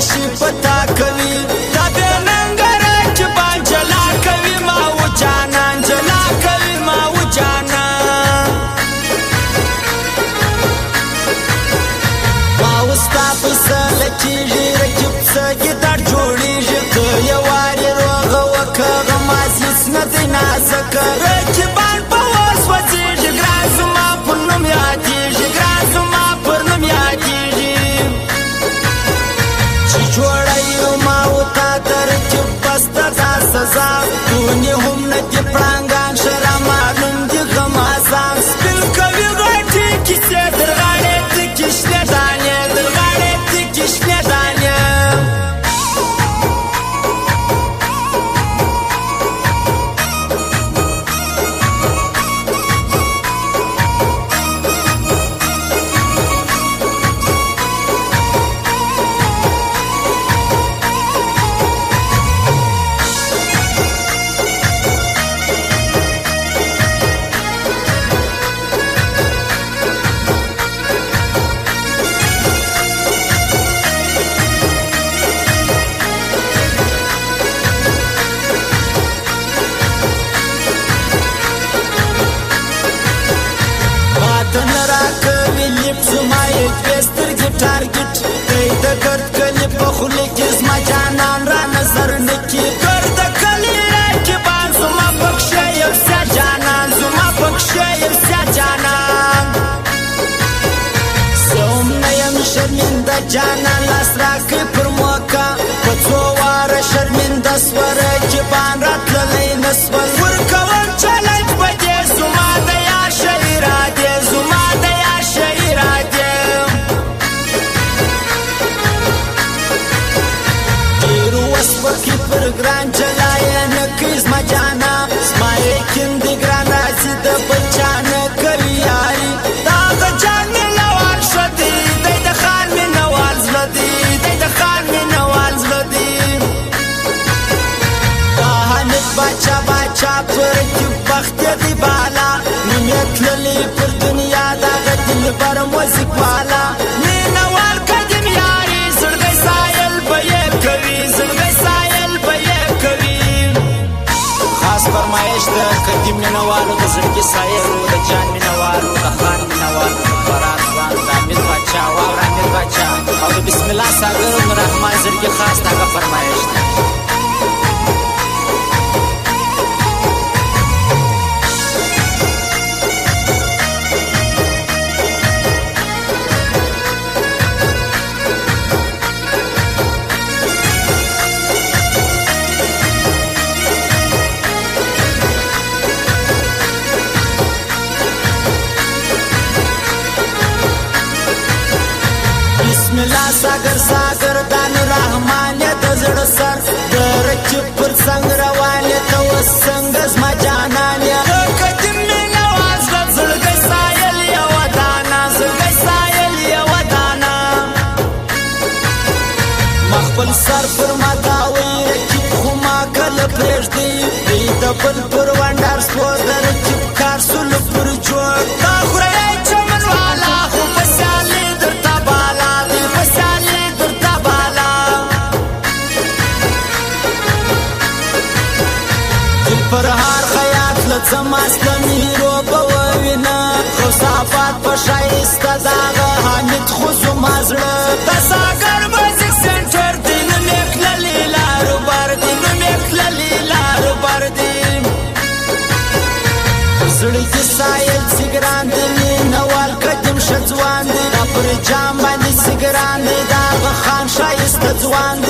کشي پتا کوي دا به ننګره چې بانجلا کوي ما و جانان جلا کوي ما و جانان ما وستا فیصله کېږي رقیب څه ګیدړ جوړېږي که یو وارې روغه وکړه غماز هېڅ نه دی نازکه رقیبان په اوس وځېږي ګران زما پر نوم یادېږي ګران زما پر نوم یادېږي چې جوړه یو ما و تا ته رقیب بسته دا سزا دونې هم نه دي پړانګان ښه رامعلوم دي غمازان سپین کوي غټې کیسې در غاړې تکې شنې دانې در غاړې تکې شنې دانې زما یې دوې سترګې ټارګېټ دی د ګرد کلي په خولې کې زما جانان را نظر نه کي ګرد کلي رقیبان زما پکښې یو سیا جانان زما پکښې یو سیا جانان زه هم نه یم شرمنده جانان لاس راکړئ پر موکه په څو واره شرمنده سوه رقیبان راتللی نه سول ورکوم چلنج په دې زما د یا ښه ارادې زما د یا ښه ارادې ډېرو وسپکې پر ګران جلا یې نه کوي زما جانا زما یقین د ګران راځي د بل چا نه کوي یاري د هغه جان مینهوال ښه دی دی د خان مینهوال زړه دی دی د خان مینهوال زړه دی دا حمید باچا باچا پر رقیب بخت یې دی بالا نوم یې تللی پر دنیا د هغه دلبر موزیک والا مینهوال قدیم یاري زړګی سایل به یې کوي زړګی سایل به یې کوي خاص فرمایش د قدیم مینهوالو د زړګي سایلو د جان مینهوالو د خان مینهوالو د فرات ځوان د حمید باچا واوره حمید باچا او د بسم الله ساګر نوررحمان زړګي خاص د هغه فرمایش ده بسم الله ساګر ساګر د نوررحمان یې د زړه سر د رقیب پر څنګ روان یې ته اوس څنګه زما جانان یې د قدیم مینهوال زړه زړګی سایل یوه دانه زړګی سایل یوه دانه ما خپل سر پر ما تاوی رقیب خو ما کله پرېږدي دی د بل پر ونډار سپور د رقیب کار سلو پر جوړ دا خوره یې چمن والا خو په سیالي درته بالا دی په سیالي درته بالا دل پر هار خیاط له څماسته میرو به ووینه غوث آباد په ښایسته د هغه حامد خو زما زړه د ساګر میوزیک سنټر دی نوم یې کللي لاروبر دی نوم یې کللي لاروبر دی زړه کې سایل سګران دی مینهوال قدیم ښه ځوان دی دا پر جام باندې سګران دی د هغه خان ښایسته ځوان دی